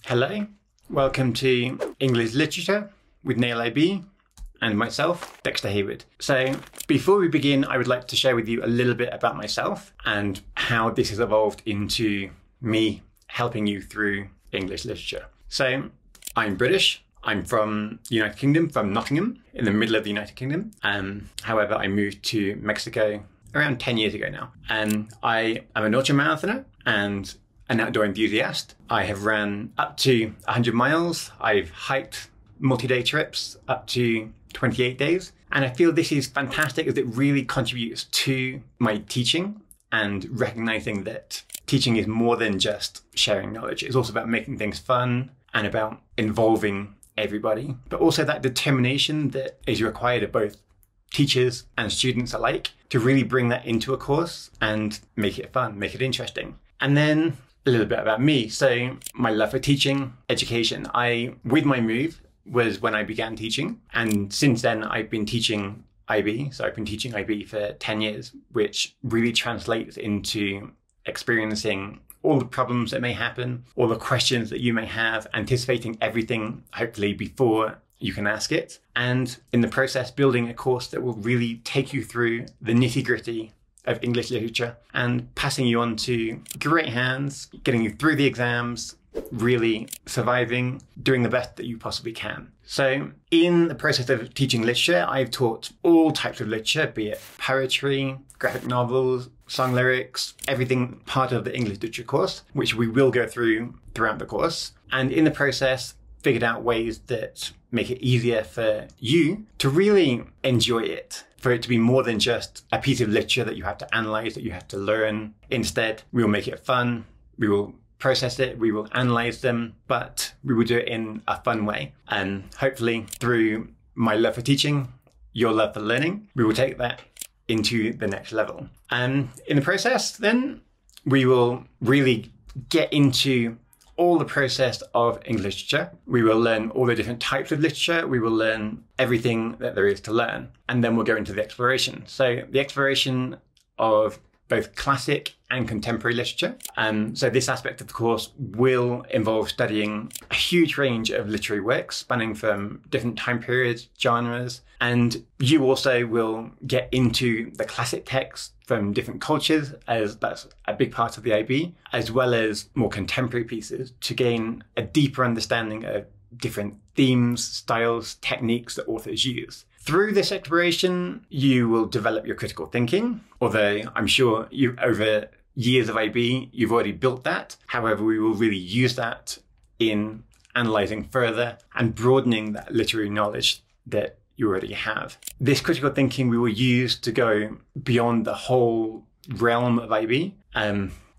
Hello, welcome to English Literature with Nail IB and myself, Dexter Haywood. So before we begin, I would like to share with you a little bit about myself and how this has evolved into me helping you through English literature. So I'm British. I'm from the United Kingdom, from Nottingham, in the middle of the United Kingdom. However, I moved to Mexico around 10 years ago now. I am an ultramarathoner and an outdoor enthusiast. I have ran up to 100 miles. I've hiked multi-day trips up to 28 days. And I feel this is fantastic as it really contributes to my teaching and recognizing that teaching is more than just sharing knowledge. It's also about making things fun and about involving everybody, but also that determination that is required of both teachers and students alike to really bring that into a course and make it fun, make it interesting. And then a little bit about me. So my love for teaching, education. With my move was when I began teaching. And since then I've been teaching IB. So I've been teaching IB for 10 years, which really translates into experiencing all the problems that may happen, all the questions that you may have, anticipating everything, hopefully before you can ask it. And in the process, building a course that will really take you through the nitty-gritty of English literature and passing you on to great hands, getting you through the exams, really surviving, doing the best that you possibly can. So in the process of teaching literature, I've taught all types of literature, be it poetry, graphic novels, song lyrics, everything part of the English literature course, which we will go through throughout the course. And in the process, figured out ways that make it easier for you to really enjoy it, for it to be more than just a piece of literature that you have to analyze, that you have to learn. Instead, we will make it fun. We will process it. We will analyze them, but we will do it in a fun way. And hopefully through my love for teaching, your love for learning, we will take that into the next level. And in the process, then we will really get into all the process of English literature. We will learn all the different types of literature. We will learn everything that there is to learn. And then we'll go into the exploration. So the exploration of both classic and contemporary literature. So this aspect of the course will involve studying a huge range of literary works spanning from different time periods, genres, and you also will get into the classic texts from different cultures, as that's a big part of the IB, as well as more contemporary pieces to gain a deeper understanding of different themes, styles, techniques that authors use. Through this exploration, you will develop your critical thinking, although I'm sure over years of IB, you've already built that. However, we will really use that in analysing further and broadening that literary knowledge that you already have. This critical thinking we will use to go beyond the whole realm of IB.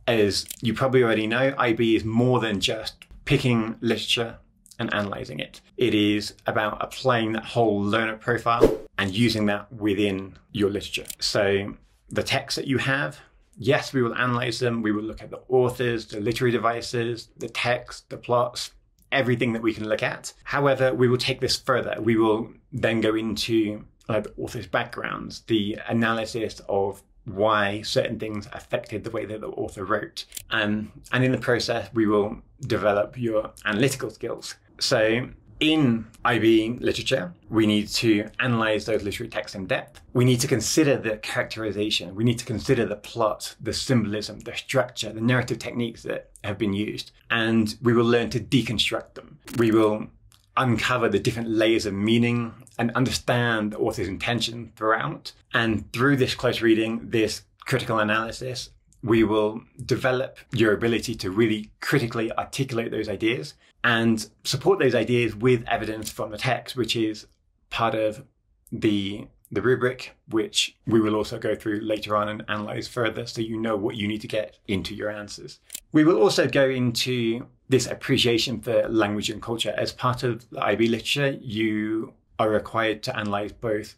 As you probably already know, IB is more than just picking literature and analysing it. It is about applying that whole learner profile and using that within your literature. So the texts that you have, yes, we will analyse them. We will look at the authors, the literary devices, the text, the plots, everything that we can look at. However, we will take this further. We will then go into the author's backgrounds, the analysis of why certain things affected the way that the author wrote. And in the process, we will develop your analytical skills. So in IB literature, we need to analyze those literary texts in depth. We need to consider the characterization. We need to consider the plot, the symbolism, the structure, the narrative techniques that have been used. And we will learn to deconstruct them. We will uncover the different layers of meaning and understand the author's intention throughout. And through this close reading, this critical analysis, we will develop your ability to really critically articulate those ideas and support those ideas with evidence from the text, which is part of the rubric, which we will also go through later on and analyze further so you know what you need to get into your answers. We will also go into this appreciation for language and culture. As part of the IB literature, you are required to analyze both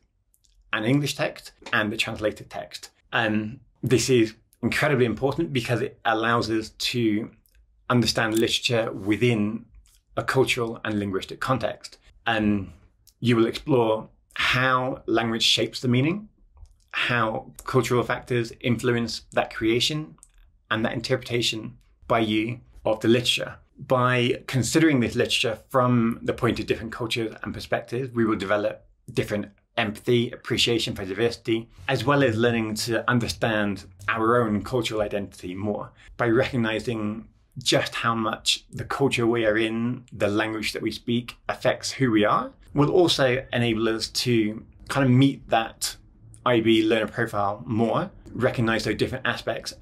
an English text and the translated text. And this is incredibly important because it allows us to understand literature within a cultural and linguistic context. And you will explore how language shapes the meaning, how cultural factors influence that creation and that interpretation by you of the literature. by considering this literature from the point of different cultures and perspectives, we will develop different empathy, appreciation for diversity, as well as learning to understand our own cultural identity more by recognizing just how much the culture we are in, the language that we speak, affects who we are, will also enable us to kind of meet that IB learner profile more, recognize those different aspects,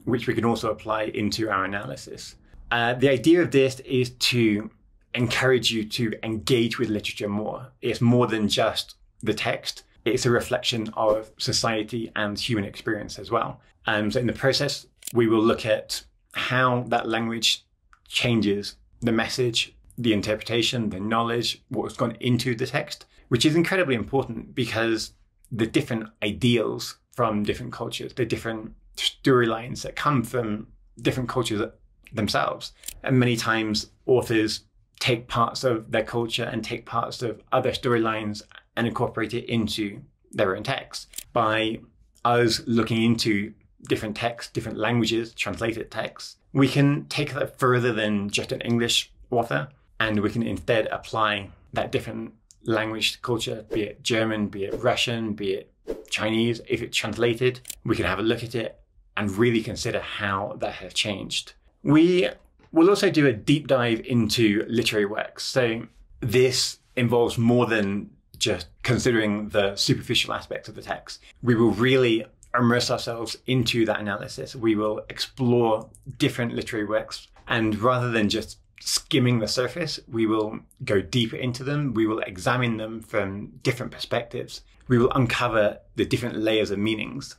which we can also apply into our analysis. The idea of this is to encourage you to engage with literature more. It's more than just the text. It's a reflection of society and human experience as well. So in the process, we will look at how that language changes the message, the interpretation, the knowledge, what's gone into the text, which is incredibly important because the different ideals from different cultures, the different storylines that come from different cultures themselves. And many times authors take parts of their culture and take parts of other storylines and incorporate it into their own text. By us looking into different texts, different languages, translated texts, we can take that further than just an English author, and we can instead apply that different language culture, be it German, be it Russian, be it Chinese. If it's translated, we can have a look at it and really consider how that has changed. We will also do a deep dive into literary works. So this involves more than just considering the superficial aspects of the text. We will really immerse ourselves into that analysis. We will explore different literary works, and rather than just skimming the surface, we will go deeper into them. We will examine them from different perspectives. We will uncover the different layers of meanings.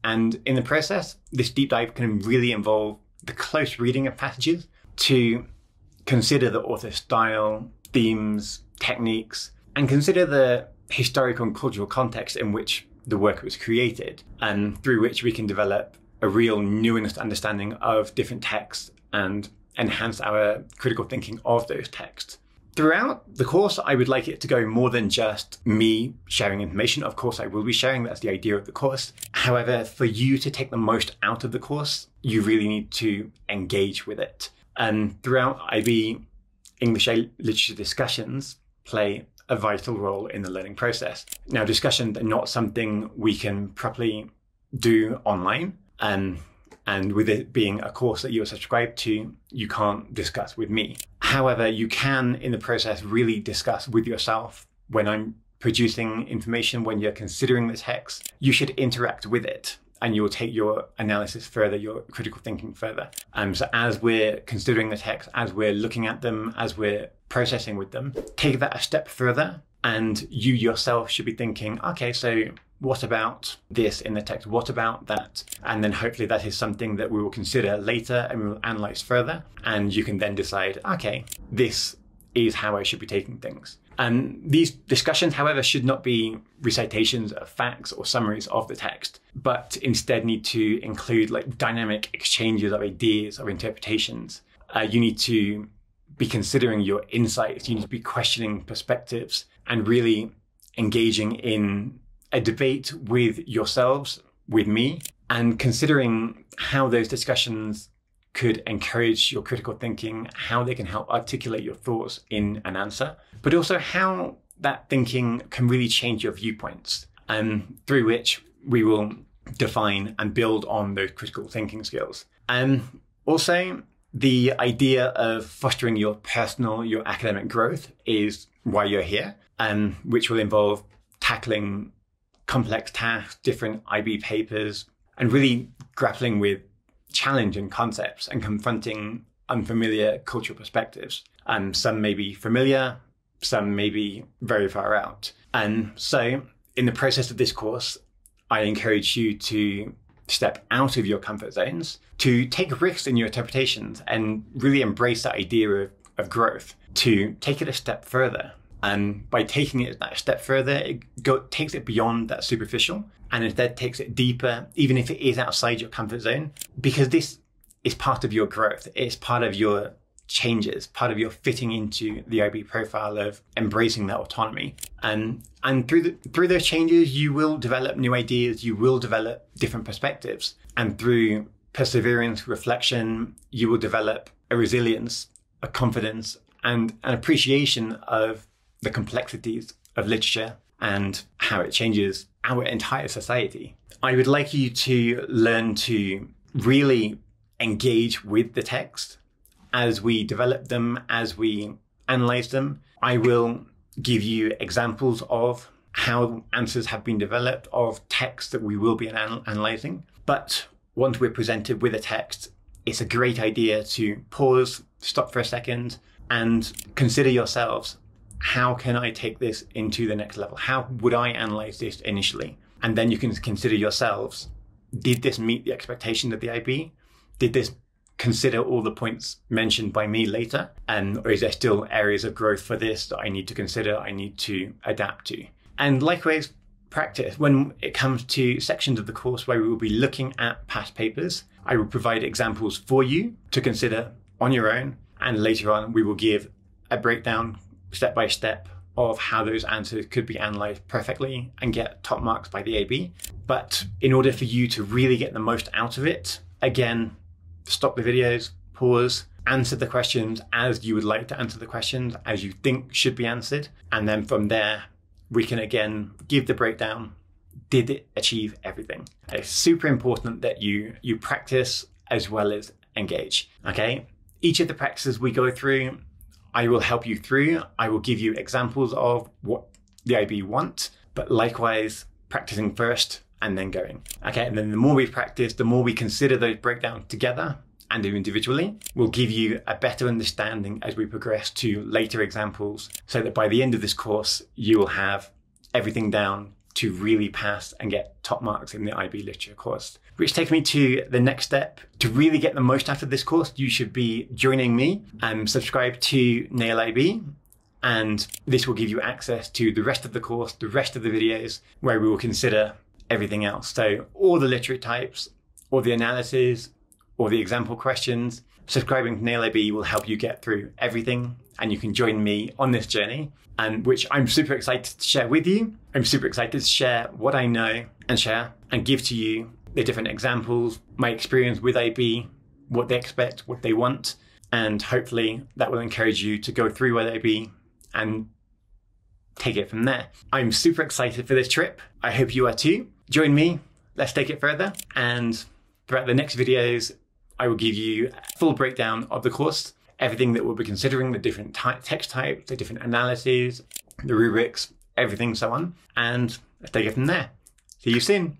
And in the process, this deep dive can really involve the close reading of passages to consider the author's style, themes, techniques, and consider the historical and cultural context in which the work was created, and through which we can develop a real nuanced understanding of different texts and enhance our critical thinking of those texts. Throughout the course, I would like it to go more than just me sharing information. Of course, I will be sharing. That's the idea of the course. However, for you to take the most out of the course, you really need to engage with it. And throughout IB, English literature discussions play a vital role in the learning process. Now, discussions are not something we can properly do online. And with it being a course that you're subscribed to, you can't discuss with me. However, you can, in the process, really discuss with yourself. When I'm producing information, when you're considering the text, you should interact with it, and you'll take your analysis further, your critical thinking further. So as we're considering the text, as we're looking at them, as we're processing with them, take that a step further, and you yourself should be thinking, okay, so what about this in the text? What about that? And then hopefully that is something that we will consider later and we will analyze further. And you can then decide, okay, this is how I should be taking things. And these discussions, however, should not be recitations of facts or summaries of the text, but instead need to include like dynamic exchanges of ideas, of interpretations. You need to be considering your insights. You need to be questioning perspectives and really engaging in a debate with yourselves, with me, and considering how those discussions could encourage your critical thinking, how they can help articulate your thoughts in an answer, but also how that thinking can really change your viewpoints, and through which we will define and build on those critical thinking skills. And also, the idea of fostering your personal, your academic growth is why you're here, and which will involve tackling complex tasks, different IB papers, and really grappling with challenging concepts and confronting unfamiliar cultural perspectives. And some may be familiar, some may be very far out. And so in the process of this course, I encourage you to step out of your comfort zones, to take risks in your interpretations and really embrace that idea of growth, to take it a step further. And by taking it that step further, it takes it beyond that superficial and instead takes it deeper, even if it is outside your comfort zone, because this is part of your growth. It's part of your changes, part of your fitting into the IB profile of embracing that autonomy. And through those changes, you will develop new ideas, you will develop different perspectives. And through perseverance, reflection, you will develop a resilience a confidence and an appreciation of the complexities of literature and how it changes our entire society. I would like you to learn to really engage with the text as we develop them, as we analyze them. I will give you examples of how answers have been developed, of text that we will be analyzing. But once we're presented with a text, it's a great idea to pause, stop for a second, and consider yourselves, how can I take this into the next level? How would I analyze this initially? And then you can consider yourselves, did this meet the expectation of the IB? Did this consider all the points mentioned by me later? Or is there still areas of growth for this that I need to consider, I need to adapt to? And likewise, practice. When it comes to sections of the course where we will be looking at past papers, I will provide examples for you to consider on your own. And later on, we will give a breakdown step by step of how those answers could be analyzed perfectly and get top marks by the AB. But in order for you to really get the most out of it, again, stop the videos, pause, answer the questions as you would like to answer the questions, as you think should be answered. And then from there, we can again give the breakdown. Did it achieve everything? It's super important that you practice as well as engage, okay? Each of the practices we go through, I will help you through. I will give you examples of what the IB want, but likewise, practicing first and then going. Okay, and then the more we practice, the more we consider those breakdowns together and individually, we'll give you a better understanding as we progress to later examples, so that by the end of this course, you will have everything down to really pass and get top marks in the IB literature course. Which takes me to the next step. To really get the most out of this course, you should be joining me and subscribe to Nail IB. And this will give you access to the rest of the course, the rest of the videos, where we will consider everything else. So all the literature types, all the analysis, or the example questions. Subscribing to Nail IB will help you get through everything, and you can join me on this journey, and which I'm super excited to share with you. I'm super excited to share what I know and share and give to you the different examples, my experience with IB, what they expect, what they want, and hopefully that will encourage you to go through with IB and take it from there. I'm super excited for this trip. I hope you are too. Join me, let's take it further, and throughout the next videos, I will give you a full breakdown of the course, everything that we'll be considering, the different text types, the different analyses, the rubrics, everything so on, and let's take it from there. See you soon.